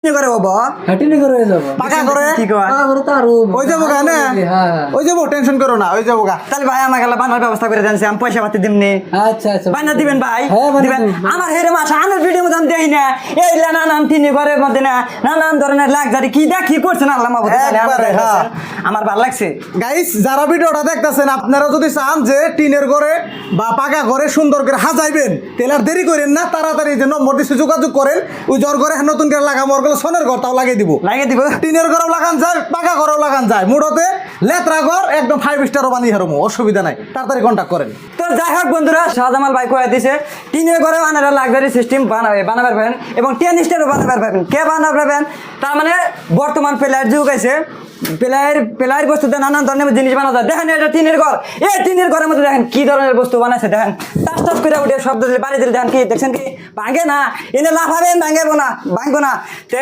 করে বাবা হাটিনি করে যাব পাকা করে কি কয় পাকা করে তো আরো ওই যাবো গা না হ্যাঁ ওই যাবো টেনশন করো না ওই যাবো গা তাহলে ভাই আমাকে বানার ব্যবস্থা করে জানছি আমি পয়সা পাতি দিমনি আচ্ছা আচ্ছা বানা দিবেন ভাই হ্যাঁ, বানাই দিবেন দিবো। আমার হেরে মাসা আনার ভিডিও মধ্যে আমি দেখি না এই নানান তিনি ঘরের মধ্যে না নানান ধরনের লাক্সারি কি দেখি করছেন আল্লাহ মাহবুব একবারে, হ্যাঁ। আমার ভালো লাগছে গাইস যারা ভিডিওটা দেখতেছেন আপনারা যদি চান যে টিনের ঘরে বা পাকা ঘরে সুন্দর করে সাজাইবেন তাহলে আর দেরি করেন না তাড়াতাড়ি যে নম্বর দিয়ে যোগাযোগ করেন ওই জ্বর ঘরে নতুন করে লাগাবো ওর সোনের ঘরটাও লাগিয়ে দিব লাগিয়ে দিব টিনের ঘরেও লাগান যায় পাকা ঘরেও লাগান যায় মুড়োতে লেত্রা ঘর একদম 5 স্টারও বানিয়ে হারমো অসুবিধা নাই তাড়াতাড়ি কন্ট্যাক্ট করেন তো যাই হোক বন্ধুরা শাহজামাল ভাই কয়ে দিছে টিনের ঘরে আনারা লাক্সারি সিস্টেম বানাবার পাবেন এবং টেন স্টারও বানাবার পাবেন কে বানাবার পাবেন তার মানে বর্তমান প্লেয়ার যুগ আছে প্লেয়ার বস্তুতে নানান ধরনের জিনিস বানা যায় দেখেন এটা টিনের ঘর এই টিনের ঘরের মধ্যে দেখেন কি ধরনের বস্তু বানাইছে দেখেন টাস টাস করে উঠে শব্দ দিলে বাড়ি দিলে দেখেন কি দেখছেন কি ভাঙে না এনে লাফাবেন ভাঙবো না তো